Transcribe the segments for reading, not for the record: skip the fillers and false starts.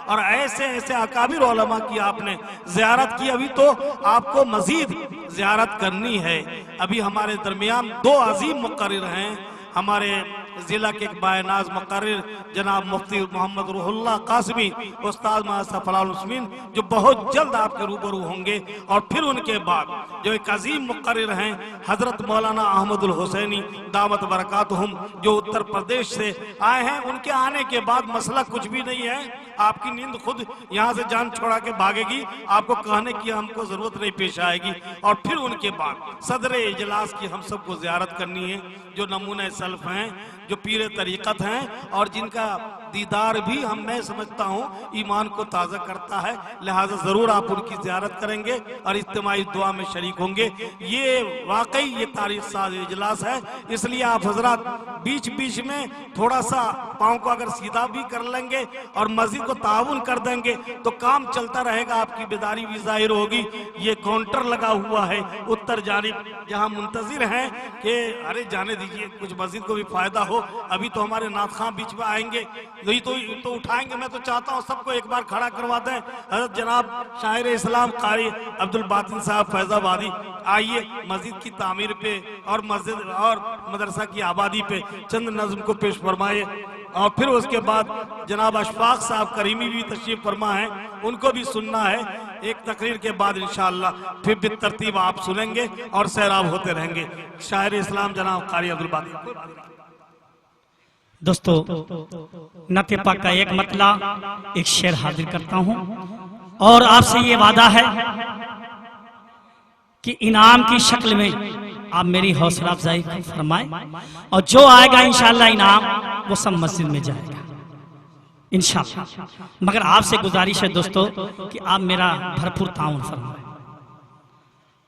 और ऐसे ऐसे अकाबिर उलमा की आपने ज़ियारत की, अभी तो आपको मजीद ज़ियारत करनी है। अभी हमारे दरमियान दो अजीम मुक़र्रिर हैं, हमारे जिला के बायनाज मुक़र्रिर जनाब मुफ्ती मोहम्मद रूहुल्लाह कासिमी उस्ताद फलाल उस्मीन, जो बहुत जल्द आपके रूबरू होंगे। और फिर उनके बाद जो एक अजीम मुक़र्रिर हैं हजरत मौलाना अहमदुल हुसैनी दामत बरकातुहुम, जो उत्तर प्रदेश से आए हैं। उनके आने के बाद मसला कुछ भी नहीं है, आपकी नींद खुद यहाँ से जान छोड़ा के भागेगी, आपको कहने की हमको जरूरत नहीं पेश आएगी। और फिर उनके बाद सदर इजलास की हम सबको ज़ियारत करनी है, जो नमूने सल्फ हैं, जो पीर तरीक़त हैं और जिनका दीदार भी मैं समझता हूँ ईमान को ताज़ा करता है। लिहाजा ज़रूर आप उनकी ज़ियारत करेंगे और इज्तिमाई दुआ में शरीक होंगे। ये वाकई ये तारीख साज इजलास है, इसलिए आप हजरात बीच बीच में थोड़ा सा पाँव को अगर सीधा भी कर लेंगे और मस्जिद को ताउन कर देंगे तो काम चलता रहेगा, आपकी बेदारी भी जाहिर होगी। ये काउंटर लगा हुआ है उत्तर जानिब, जहाँ मुंतजिर हैं कि अरे जाने दीजिए कुछ मस्जिद को भी फायदा हो। अभी तो हमारे नाथखां बीच में आएंगे, यही तो उठाएंगे। मैं तो चाहता हूँ सबको एक बार खड़ा करवा दें। हजरत जनाब शायर इस्लाम कारी अब्दुल बातिन साहब फैजाबादी, आइए मस्जिद की तामीर पे और मस्जिद और मदरसा की आबादी पे चंद नज़्म को पेश फरमाए। और फिर उसके बाद जनाब अशफाक साहब करीमी भी तशरीफ फरमा है, उनको भी सुनना है। एक तकरीर के बाद इंशाअल्लाह फिर भी तरतीब आप सुनेंगे और सैराब होते रहेंगे। शायर इस्लाम जनाब कारी अब्दुल बातिन। दोस्तों, नाते पाक का एक मतला एक शेर हाजिर करता हूं और आपसे ये वादा है कि इनाम की शक्ल में आप मेरी हौसला अफजाई फरमाएं और जो आएगा इंशाअल्लाह इनाम वो सब मस्जिद में जाएगा इंशाअल्लाह। मगर आपसे गुजारिश है दोस्तों कि आप मेरा भरपूर ताउन फरमाएं।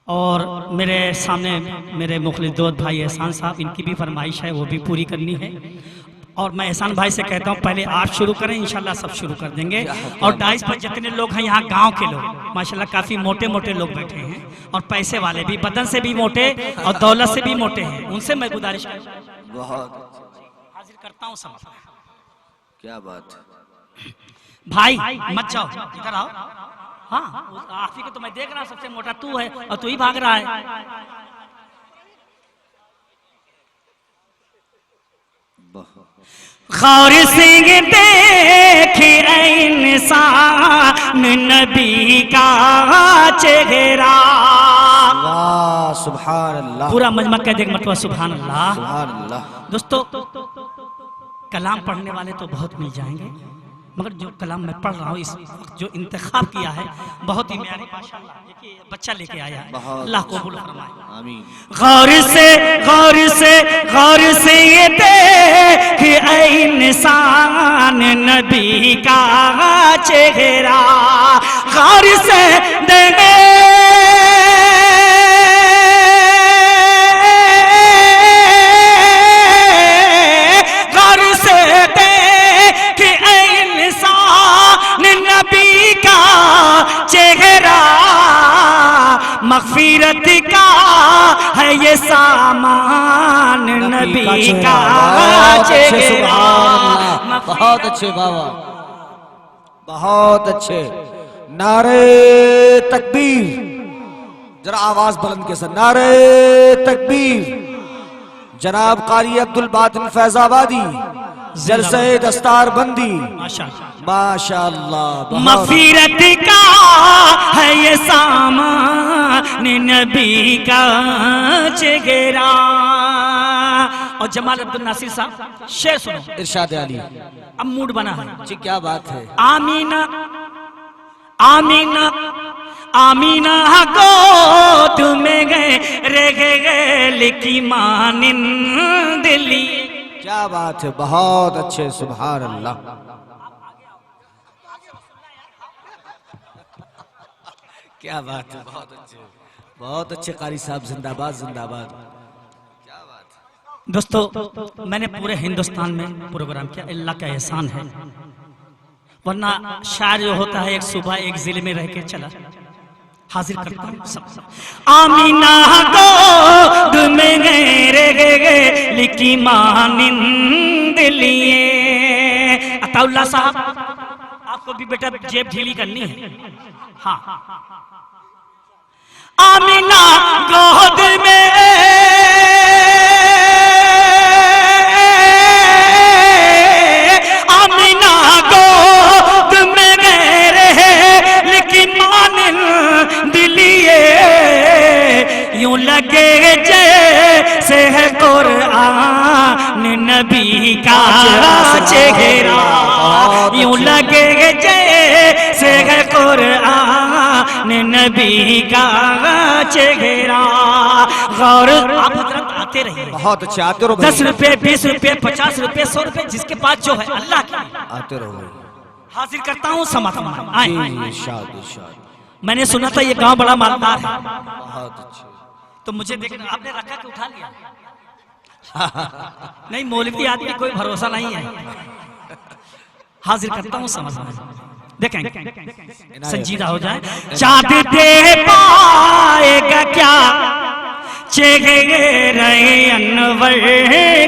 और मेरे सामने मेरे मुखलिस दोस्त भाई एहसान साहब, इनकी भी फरमाइश है, वो भी पूरी करनी है। और मैं एहसान भाई से कहता हूँ पहले आप शुरू करें, इंशाल्लाह सब शुरू कर देंगे। और डाइस पर जितने लोग हैं यहाँ गांव के लोग माशाल्लाह काफ़ी मोटे मोटे लोग बैठे हैं और पैसे वाले भी, बदन से भी मोटे और दौलत से भी मोटे हैं, उनसे मैं गुजारिश हाजिर करता हूँ सब। क्या बात भाई मत जाओ, इधर आओ। हाँ आखिरी को तो मैं देख रहा हूँ, सबसे मोटा तू है और तू ही भाग रहा है। गौर से देखे इंसान नबी का चेहरा। वाह सुभान अल्लाह, पूरा मजमा कह देगा मतलब सुभान अल्लाह। सुभान अल्लाह। दोस्तों, कलाम पढ़ने वाले तो बहुत मिल जाएंगे, मगर जो कलाम मैं पढ़ रहा हूँ इस वक्त जो इंतखाब किया है बहुत ही प्यारी माशाअल्लाह, देखिए बच्चा लेके आया है, अल्लाह कबूल फरमाए। आमीन। गौर से ये देखे इंसान नबी का चेहरा। गौर से देखे चेहरा, मग़फ़िरत का है ये सामान नबी का चेहरा। बहुत अच्छे बाबा, बहुत अच्छे। नारे तकबीर, जरा आवाज बुलंद के साथ नारे तकबीर। जनाब कारी अब्दुल बातिन फैजाबादी जलसे दस्तार बंदी माशाअल्लाह। मग़फ़िरत का है ये सामान नबी का चेहरा। और जमाल अब्दुल नासिर साहब शेर सुनो, इरशाद अली। अब मूड बना है जी, क्या बात है। आमीना आमीना आमीना गोद में गए रे लिखी मानिंद लिए। क्या बात है, बहुत अच्छे, सुभान अल्लाह। क्या बात है, बहुत अच्छे, बहुत अच्छे कारी साहब, जिंदाबाद जिंदाबाद। क्या बात है दोस्तों, मैंने पूरे हिंदुस्तान में प्रोग्राम किया, अल्लाह का एहसान है, वरना शायर जो होता है एक सुबह एक जिले में रह के चला। हाजिर करता हूँ सब। आमीना गोद में गए लिखी मानिंद लिए। अताउल्लाह साहब आप आपको भी बेटा जेब ढीली करनी है। हाँ, आमीना गोद में, आमीना गोद में गए रहे, लेकिन मान दिलिए यूं लगे जैसे है कुरान नबी का चेहरा, यूं लगे जैसे है कुरान नबी का चेहरा। गौर आप हजरत आते रहिए, बहुत अच्छे आते रहो भाई। 10 रुपए 20 रुपए 50 रुपए 100 रुपए जिसके पास जो है अल्लाह के लिए आते रहो भाई। हाजिर करता हूँ समातम आए। इरशाद इरशाद। मैंने सुना था ये गांव बड़ा मालदार है, बहुत अच्छे। तो मुझे देखना आपने रखा के उठा लिया। नहीं, मौलवी आदमी कोई भरोसा नहीं है। हाजिर करता हूँ समझ में, देखेंगे संजीदा हो जाए। चाँद दे पाएगा क्या चेहरे अनवर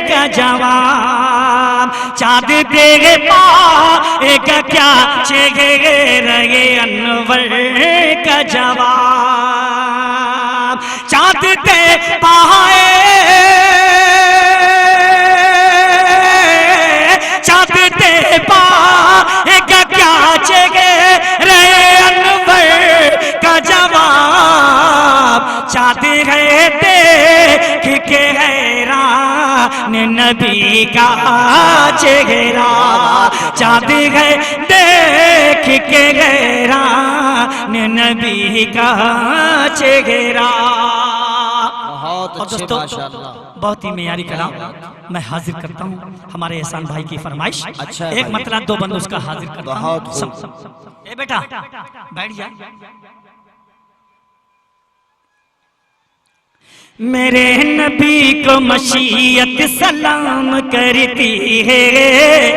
का जवाब, चाँद दे पाएगा क्या चेहरे अनवर का जवाब, चाँद दे पाए, चाँद दे पाएगा क्या चेहरे अनवर का जवाब, चाँद है देख के हैरान नबी का चेहरा, चाँद है देख के हैरान नबी का चेहरा। बहुत और अच्छे दोस्तों, माशाअल्लाह। बहुत ही मेयारी कलाम मैं हाजिर करता हूँ हमारे एहसान भाई की फरमाइश। अच्छा है एक भाई। मतलब 2 बंद उसका हाजिर करता हूँ। बहुत ए बेटा बैठ जा। मेरे नबी को मशीयत सलाम करती है,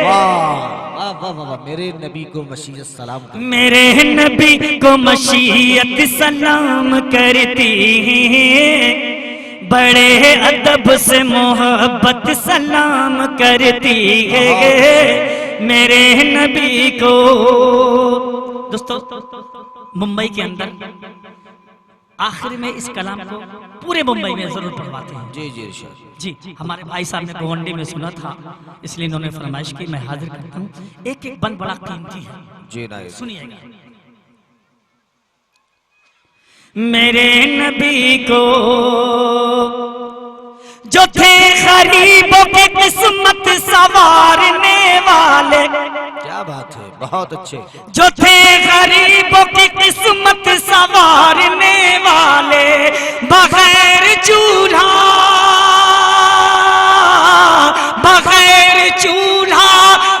वाह वाह वाह वाह। मेरे नबी को मशीयत सलाम कर। मेरे नबी को मशीयत सलाम करती है, बड़े अदब से मोहब्बत सलाम करती है मेरे नबी को। दोस्तों, मुंबई के अंदर आखिर में इस कलाम को पूरे मुंबई में जरूर पढ़वाते हैं। जी जी इरशाद। जी, हमारे भाई साहब ने गोवंडी में सुना था, इसलिए इन्होंने फरमाइश की, मैं हाजिर करता हूँ। एक एक बंद बड़ा कीमती है, जी ना सुनिएगा। मेरे नबी को जो थे गरीबों की किस्मत संवारने वाले, क्या बात है, बहुत अच्छे। जो थे गरीबों की किस्मत संवारने वाले, बगैर चूल्हा, बगैर चूल्हा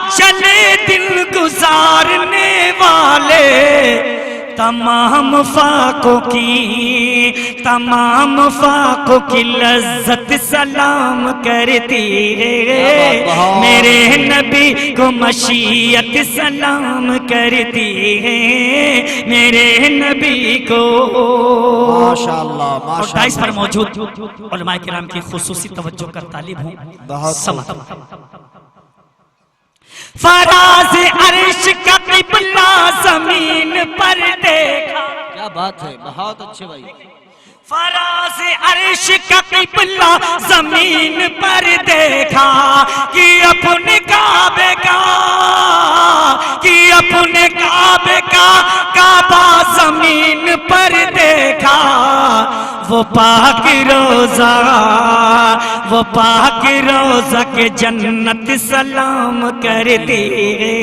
चले दिन गुजारने वाले, तमाम फाकों की लज्जत सलाम करती है मेरे नबी को मशीयत सलाम करती है मेरे नबी को। माशाअल्लाह और माशाअल्लाह। डाइस पर मौजूद उलमाए किराम की खुसूसी तवज्जो का तालिब हूँ। बहुत फराज अर्श का क़िबला ज़मीन पर देखा, क्या बात है, बहुत अच्छे भाई। फराज अर्श का क़िबला ज़मीन पर देखा कि अपने काबे का, कि अपने काबे का काबा ज़मीन पर देखा। वो पाक रोज़ा, वो पाक रोज़ा के जन्नत सलाम करती है,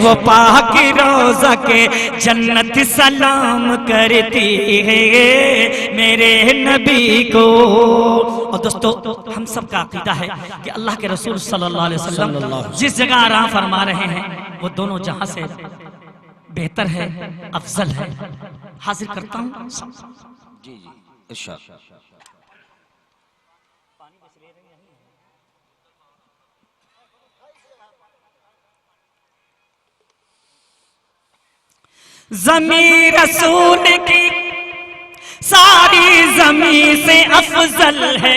वो पाक रोज़ा के जन्नत सलाम करती है मेरे नबी को। और दोस्तों, हम सब का अकीदा है कि अल्लाह के रसूल सल्लल्लाहु अलैहि वसल्लम जिस जगह आराम फरमा रहे हैं वो दोनों जहां से बेहतर है, अफजल है। हाजिर करता हूँ। जी जी इरशाद। ज़मीं रसूल की सारी ज़मीं से अफजल है।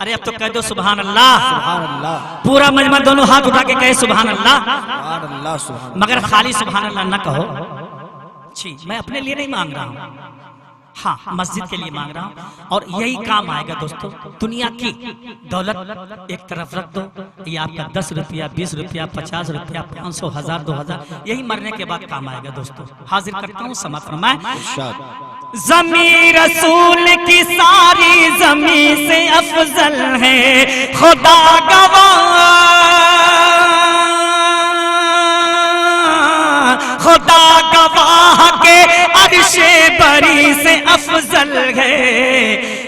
अरे अब तो कह दो सुभान अल्लाह। सुभान अल्लाह, पूरा मजमा दोनों हाथ उठा के कहे सुभान अल्लाह। सुभान अल्लाह, सुभान मगर खाली सुभान अल्लाह न कहो। जी, मैं अपने लिए नहीं मांग रहा हूँ, हाँ मस्जिद के लिए मांग रहा हूँ। और यही काम आएगा दोस्तों। दुनिया की दौलत एक तरफ रख दो, ये आपका 10 रुपया, 20 रुपया, 50 रुपया, 500, 1000, 2000, यही मरने के बाद काम आएगा दोस्तों। हाजिर करता हूँ, समाप्त फरमाएं। इरशाद। ज़मी रसूल की सारी ज़मी से अफजल है, खुदा गवाह, खुदा गवाह के अर्शे बरी से अफजल है।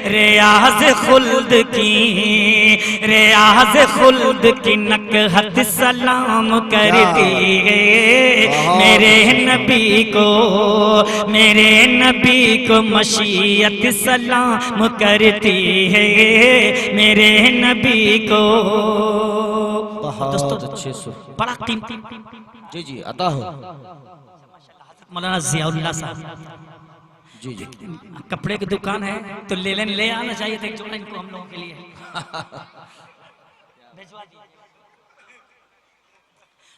रियाज खुल्द की, रियाज खुल्द की नकहत सलाम करती है। मेरे नबी को, मेरे नबी को मशीयत सलाम करती है। मेरे नबी को। बहुत अच्छे सुर। बड़ा कीमती जी जी, अता हो। मौलाना जियाउल्लाह साहब, जी जी, कपड़े की दुकान है तो ले आना चाहिए था एक जोड़ा इनको हम लोगों के लिए।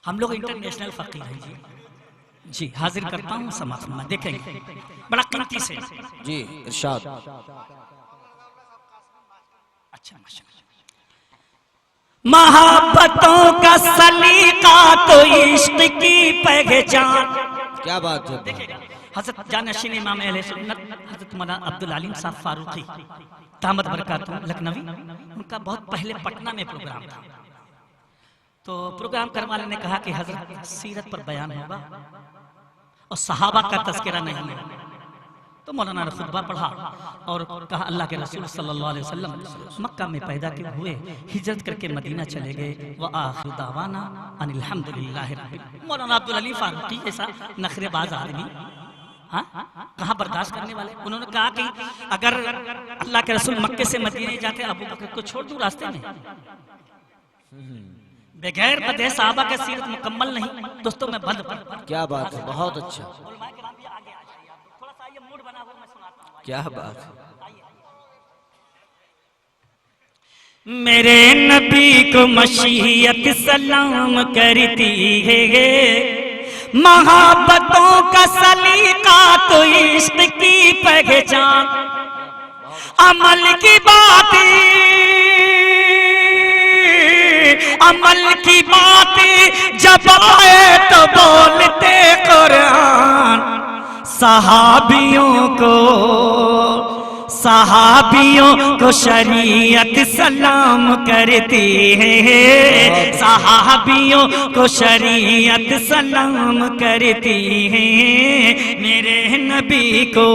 हम लोग इंटरनेशनल फकीर हैं जी। जी, हाजिर करता हूँ, समाप्त में देखेंगे बड़ा कीमती से। जी इरशाद। अच्छा, मोहब्बतों का सलीका तो इश्क की पहचान। क्या बात है। हज़रत जानशीन इमाम अहले सुन्नत हज़रत मौलाना अब्दुल अलीम साहब फारूकी दामद बरकातुहू लखनवी, उनका बहुत पहले पटना में प्रोग्राम था। तो प्रोग्राम करने वाले ने कहा कि हज़रत सीरत पर बयान होगा और सहाबा का तज़किरा नहीं है। तो मौलाना ने खुतबा पढ़ा और कहा अल्लाह के रसूल सल्लल्लाहु अलैहि वसल्लम मक्का में पैदा हुए, हिजरत करके मदीना चले गए। व आखिरु दावाना अनिल हम्दुलिल्लाहि रब्बिल आलमीन। मौलाना अब्दुल अली फारूकी ऐसा नखरेबाज आदमी, हाँ कहाँ बर्दाश्त करने वाले। उन्होंने कहा कि अगर अल्लाह के रसूल मक्के से मदीने जाते, अबू बकर को छोड़ दूं रास्ते में, बगैर बदे सहाबा का सीरत मुकम्मल नहीं। दोस्तों मैं बंद पर। क्या बात है, बहुत अच्छा। क्या बात है। मेरे नबी को मशीयत सलाम करती है। मोहब्बतों का सलीका तो इश्क की पहचान। अमल की बातें, अमल की बातें जब आए तो बोलते कुरान। सहाबियों को शरीयत सलाम करती है। सहाबियों को शरीयत सलाम करती है। मेरे नबी को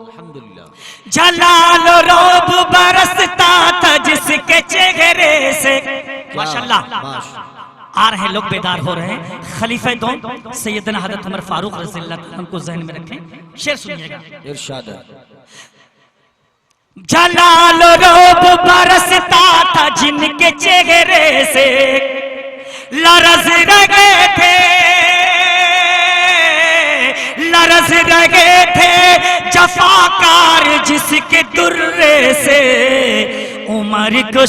अल्हम्दुलिल्लाह। जलाल रोब बरसता था जिसके चेहरे से। माशाल्लाह, आ रहे लोग बेदार हो रहे हैं। खलीफा दो सैयदना हज़रत उमर फारूक रज़ियल्लाहु अन्हु को ज़हन में रखें। शेर सुनिएगा। इरशाद है। जलाल रोब बरसता था जिनके चेहरे से, लरज़ रहे थे, लरज़ रहे थे जफाकार जिसके दुर्रे से। उमर को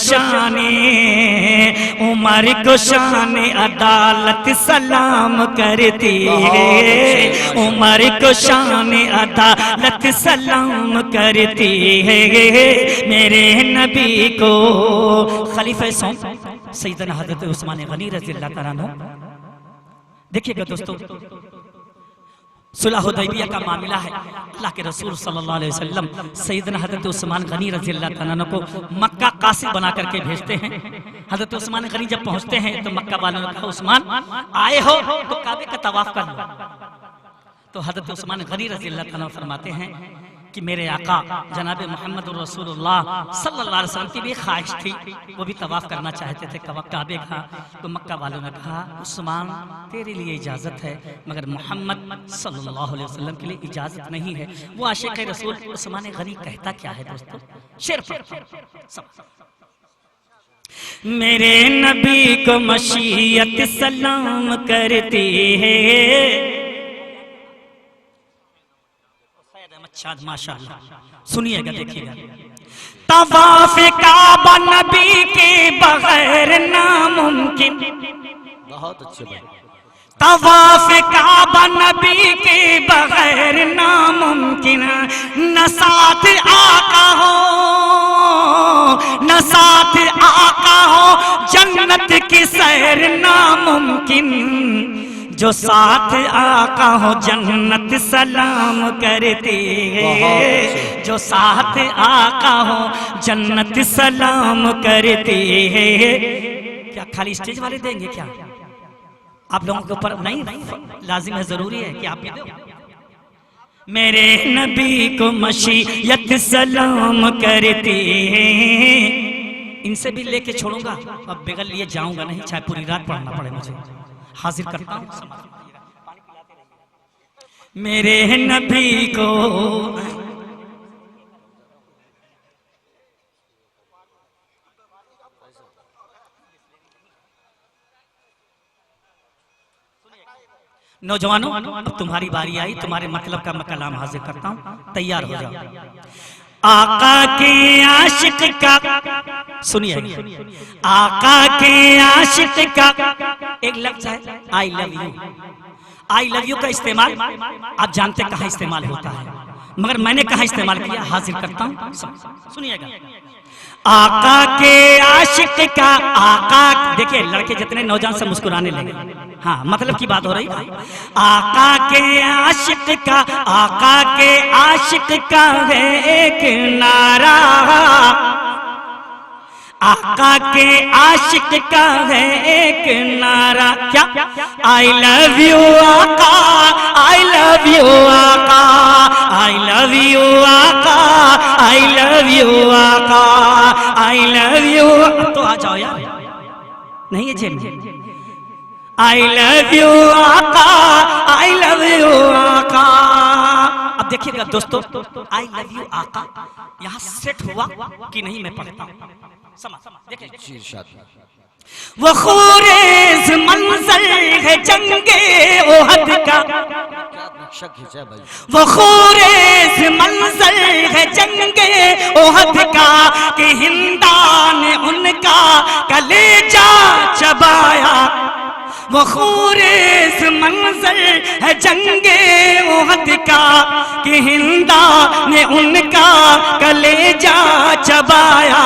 शाने अदालत सलाम करती है। उमर को शाने अदालत सलाम करती है। मेरे नबी को। खलीफा सैयदना हज़रत उस्मान गनी रज़ियल्लाहु ताला अन्हु। देखिएगा दोस्तों, सुलह हुदैबिया का मामला है। अल्लाह के रसूल सल्लल्लाहु अलैहि वसल्लम सैयदना हज़रत उस्मान गनी रज़ियल्लाहु ताला अन्हु को मक्का कासिद बना करके भेजते हैं। हज़रत उस्मान गनी जब पहुंचते हैं तो मक्का वालों ने कहा उस्मान आए हो तो काबे का तवाफ कर लो। तो हज़रत उस्मान गनी रज़ियल्लाहु ताला अन्हु फरमाते हैं कि मेरे आका जनाब मोहम्मद रसूलुल्लाह सल्लल्लाहु अलैहि वसल्लम की भी ख्वाहिश थी, वो भी तवाफ करना चाहते थे काबे का। तो मक्का वालों ने कहा उस्मान तेरे लिए इजाज़त है, मगर मोहम्मद सल्लल्लाहु अलैहि वसल्लम के लिए इजाज़त नहीं है। वो आशिक़ रसूल उस्मान गनी कहता क्या है दोस्तों, शेर पर। मेरे नबी को मशीयत सलाम करती है। माशाअल्लाह, सुनिएगा देखिएगा। तवाफ काबा नबी के बगैर नामुमकिन। बहुत अच्छे भाई। तवाफ काबा नबी के बगैर नामुमकिन। न साथ आका हो, न साथ आका हो, जन्नत की सैर नामुमकिन। जो साथ आका हो जन्नत सलाम करती है, जो साथ आका हो जन्नत सलाम करती है। क्या खाली स्टेज वाले देंगे क्या? आप लोगों के ऊपर नहीं लाजिम है, जरूरी है कि आप भी दो। मेरे नबी को मशीयत सलाम करती है। इनसे भी लेके छोड़ूंगा, अब बगैर लिए जाऊंगा नहीं, चाहे पूरी रात पढ़ना पड़े मुझे। हाजिर करता हूं मेरे नबी को। नौजवानों, अब तुम्हारी बारी आई, तुम्हारे मतलब का मैं कलाम हाजिर करता हूं, तैयार हो जाओ। आका के आशिक का, सुनिए, आका के आशिक का एक लफ्ज है I love you. I love you का इस्तेमाल आप जानते कहाँ इस्तेमाल होता है, मगर मैंने कहाँ इस्तेमाल किया, हाजिर करता हूँ, सुनिएगा। आका के आशिक का, आका, देखिए लड़के जितने नौजवान से मुस्कुराने लगे, हाँ मतलब की बात हो रही है। आका के आशिक का, आका के आशिक का है एक नारा, आका के आशिक का है एक नारा। क्या? आई लव यू आका, आई लव यू आका, आई लव यू आका, आई लव यू आका, आई लव यू। तो आ जाओ यार, नहीं है जेब। आई लव यू आका, आई लव यू आका। अब देखिएगा दोस्तों, आई लव यू आका यहाँ सेट हुआ कि नहीं, मैं पढ़ता हूँ, समझ देखिए। वो खूरेज मंजर है जंगे ओहद का, वो खूरेज मंजर है जंगे ओहद का, कि हिंदा ने उनका कलेजा चबाया। वो खूरेज मंजर है जंगे ओहद का, कि हिंदा ने उनका कलेजा चबाया।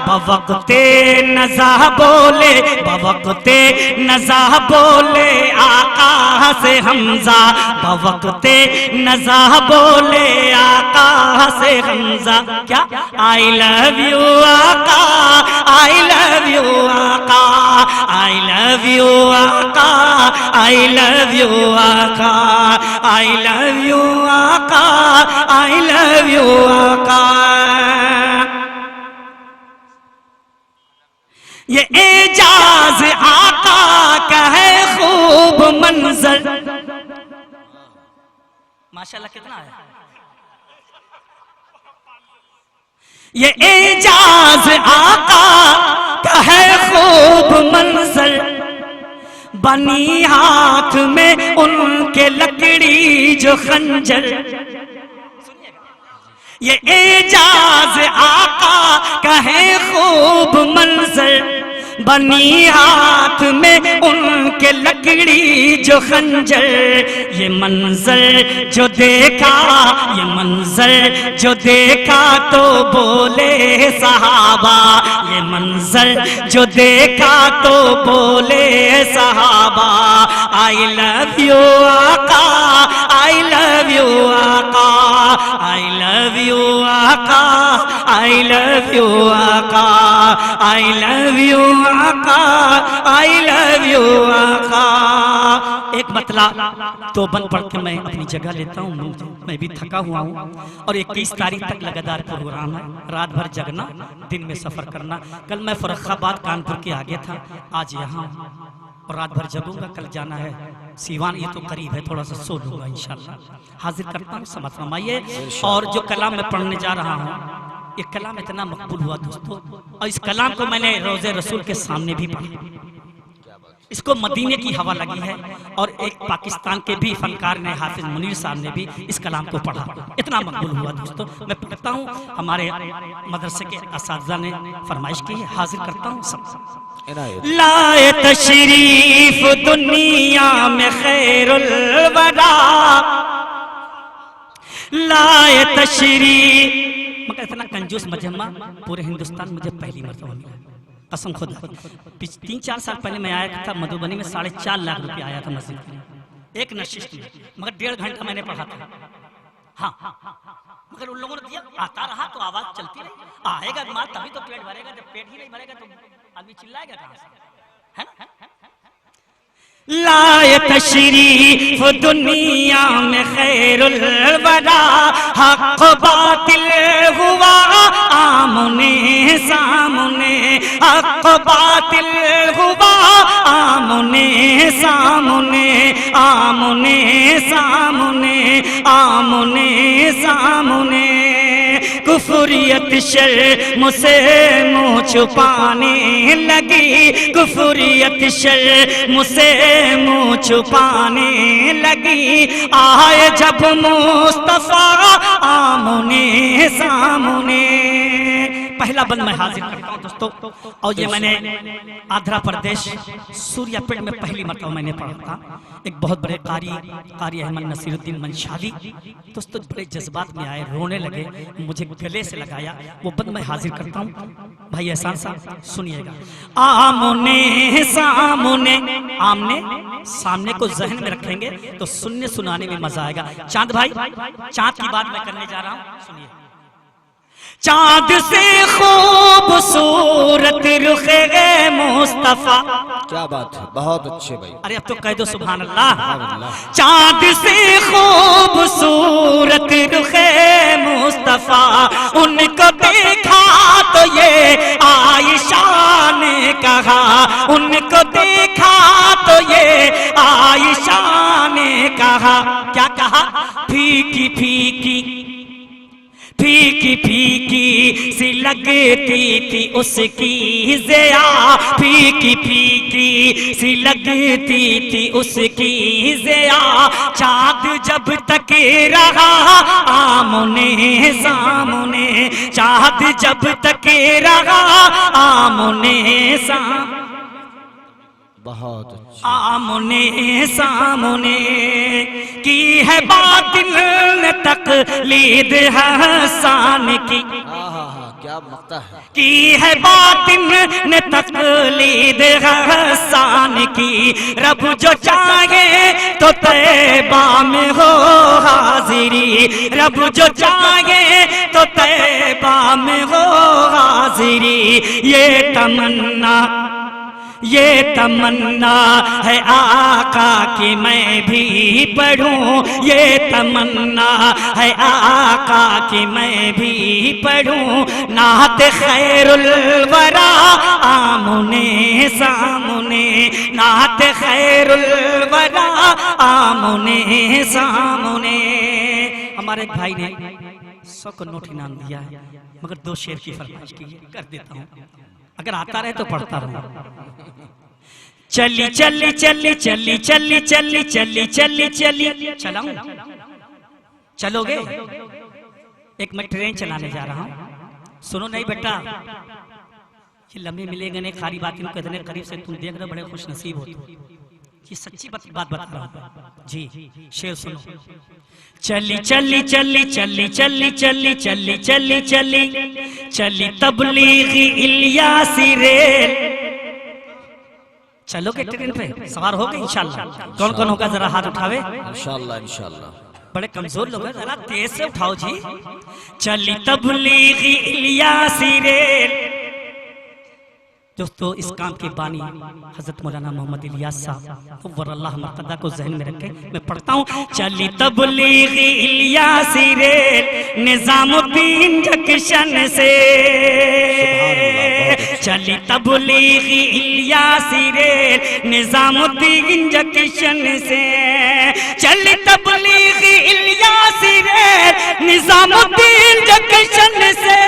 बवक्ते नज़ा बोले, बवक्ते नज़ा बोले आका से हमजा, बवक्ते नज़ा बोले आका से हमजा। क्या? आई लव यू आका, आई लव यू आका, आई लव यू आका, आई लव यू आका, आई लव यू आका, आई लव यू आका। ये एजाज आका का है खूब मंजर। माशाल्लाह कितना है ये एजाज आका का है खूब मंजर। बनी हाथ में उनके लकड़ी जो खंजर, ये एजाज आका का है खूब मंजर। बनी हाथ में उनके लकड़ी जो खंजर। ये मंजर जो देखा, ये मंजर जो देखा तो बोले सहाबा, ये मंजर जो देखा तो बोले सहाबा। आई लव यू आका, आई लव यू आका, आई लव यू आका, आई लव यू आका, आई लव यू आका, आई लव यू आका। एक मतला तो बन पढ़ के मैं अपनी जगह लेता हूँ, मैं भी थका हुआ हूँ और 21 तारीख तक लगातार प्रोग्राम है, रात भर जगना, दिन में सफर करना। कल मैं फर्रुखाबाद कानपुर के आगे था, आज यहाँ और रात भर जगूंगा। कल जाना है सीवान, ये तो करीब है, थोड़ा सा सो लूंगा इंशाल्लाह। हाजिर करता हूँ, समझ फरमाइए। और जो कलाम मैं पढ़ने जा रहा हूँ, ये कलाम इतना मकबूल हुआ दोस्तों, और इस कलाम को मैंने रोज़े रसूल के सामने भी पढ़ा। इसको मदीने की हवा लगी है। और एक पाकिस्तान के भी फनकार ने, हाफिज मुनीर साहब ने भी इस कलाम को पढ़ा, इतना मकबूल हुआ। दोस्तों मैं पढ़ता हूँ, हमारे मदरसे के असातिज़ा ने फरमाइश की है, हाजिर करता हूँ सब। लाए तशरीफ दुनिया में खैरुल वरा, लाए तशरीफ, मगर इतना कंजूस मजमा पूरे हिंदुस्तान मुझे पहली मरतबा मिला, कसम खुदा। 3-4 साल पहले मैं आया था मधुबनी में, 4.5 लाख रुपया आया था मस्जिद के लिए, एक नशिस्त में, मगर 1.5 घंटा मैंने पढ़ा था। हाँ, मगर उन लोगों ने दिया, आता रहा तो आवाज चलती रही, आएगा माल तभी तो पेट भरेगा, जब पेट ही नहीं भरेगा तो आदमी चिल्लाएगा कहां से, है ना? लाए तशरीफ दुनिया में खैरुल वरा, हक बातिल हुआ आमने सामने, हक बातिल हुआ आमने सामने, आमने सामने, आमने सामने। कुफरियत शर्म से मुँह छुपाने लगी, कुफरियत शर्म से मुँह छुपाने लगी, आए जब मुस्तफा आमने सामने। पहला बंद मैं हाजिर करता हूँ दोस्तों, और ये मैंने आंध्र प्रदेश सूर्यापेट में पहली मरतबा मैंने पढ़ा था। एक बहुत बड़े कारी अहमद नसीरुद्दीन मंशावी दोस्तों बड़े जज्बात में आए, रोने लगे, मुझे गले से लगाया, वो बंद मैं हाजिर करता हूँ। भाई एहसान साहब सुनिएगा। आमने सामने, आमने सामने को जहन में रखेंगे तो सुनने सुनाने में मजा आएगा। चांद भाई, चांद की बात मैं करने जा रहा हूँ, सुनिए। चांद से खूबसूरत रुखे मुस्तफा, क्या बात है, बहुत अच्छे भाई। अरे अब तो कह दो सुभान अल्लाह। चांद से खूबसूरत रुखे मुस्तफा, उनको देखा तो ये आयशा ने कहा, उनको देखा तो ये आयशा ने कहा, क्या कहा? फीकी फीकी फीकी फीकी सी लगती थी उसकी ज़िया, फीकी फीकी सी लगती थी उसकी ज़िया, चाँद जब तक रहा आमने सामने, चाँद जब तक रहा आमने सामने, बहुत अच्छा। आमने सामने की है बातिल ने तकलीद हसन की, क्या मक्ता है, की है बातिल ने तकलीद हसन की, रब जो चाहे तो तैबा में हो हाजिरी, रब जो चाहे तो तैबा में हो हाजिरी। ये तमन्ना है आका कि मैं भी पढ़ूं, ये तमन्ना है आका कि मैं भी पढ़ूं, नात खैरुल वरा आमने सामने, नात खैरुल वरा आमने सामने। हमारे एक भाई ने 100 को नोट इनाम दिया है, मगर 2 शेर की फरमाइश की है, कर देता हूँ, अगर आता रहे तो पढ़ता रहूं। चली चली चली चली चली चली चली चली चली, चलाऊं? चलोगे? एक मैं ट्रेन चलाने जा रहा हूं, सुनो नहीं बेटा, ये लम्हे मिलेंगे नहीं, खारी बात इनको इतने करीब से तुम देख रहे, बड़े खुश नसीब हो तुम, ये सच्ची बात बता रहा हूं जी। शेर सुनो। चली चली चली चली चली चली चली चली चली चली तबलीगी इलियासी रेल। चलोगे ट्रेन पे? सवार हो गए इंशाल्लाह? कौन कौन होगा जरा हाथ उठावे। इंशाल्लाह इंशाल्लाह। बड़े कमजोर लोग हैं, जरा तेज से उठाओ जी। चली तबलीगी इलियासी रेल। दोस्तों इस काम के बानी हजरत मौलाना मोहम्मद इलियास साहब वल्लाह मर्तदा को जहन में रखे, मैं पढ़ता हूँ। चली तबलीगी इलियासी रेल निजामुद्दीन जंक्शन से, चली तबलीगी इलियासी रेल निजामुद्दीन जंक्शन से, चली तबलीगी इलियासी रेल निजामुद्दीन जंक्शन से,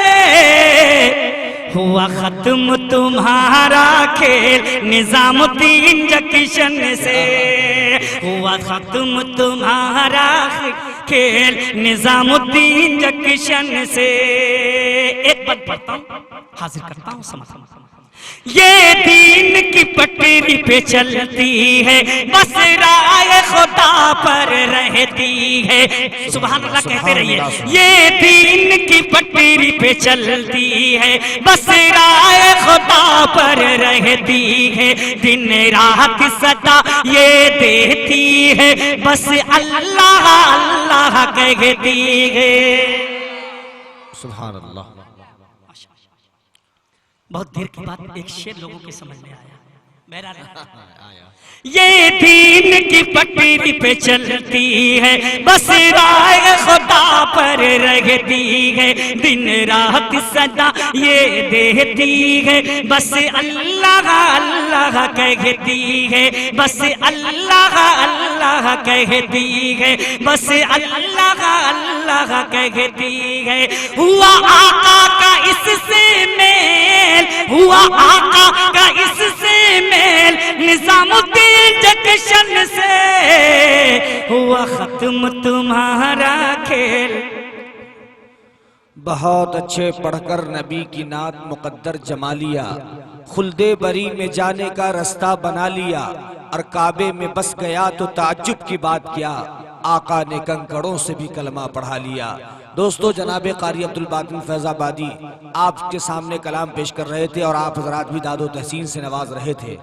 हुआ खत्म तुम्हारा खेल निजामुद्दीन जंक्शन से, हुआ खत्म तुम्हारा खेल निजामुद्दीन जंक्शन से। एक बात पढ़ता हूँ, हाजिर करता हूँ समझ। ये दीन की पटरी पे चलती है, बस राय खुदा पर रहती है। सुभान अल्लाह कहते रहिए। ये दीन की पटरी पे चलती है, बस राय खुदा पर रहती है। दिन रात सदा ये देती है, बस अल्लाह अल्लाह कहती है। सुभान अल्लाह। बहुत देर के बाद एक शेर लोगों के समझ में आया। मेरा ये दीन की पटरी पे चलती है, बस राय खुदा पर रहती है। दिन रात सदा ये देती है, बस अल्लाह अल्लाह कहती है। बस अल्लाह अल्लाह कहती है, बस अल्लाह अल्लाह कहती है। हुआ आका का इससे मेल, हुआ आका का इससे मेल निजामुद्दीन जंक्शन से, हुआ खत्म तुम्हारा खेल। बहुत अच्छे पढ़कर नबी की नात मुकद्दर जमा लिया, खुल्दे बरी में जाने का रास्ता बना लिया, और काबे में बस गया तो ताज्जुब की बात क्या, आका ने कंकड़ों से भी कलमा पढ़ा लिया। दोस्तों, जनाबे कारी अब्दुल बातिन फैजाबादी आपके सामने कलाम पेश कर रहे थे और आप हजरात भी दादो तहसीन से नवाज रहे थे।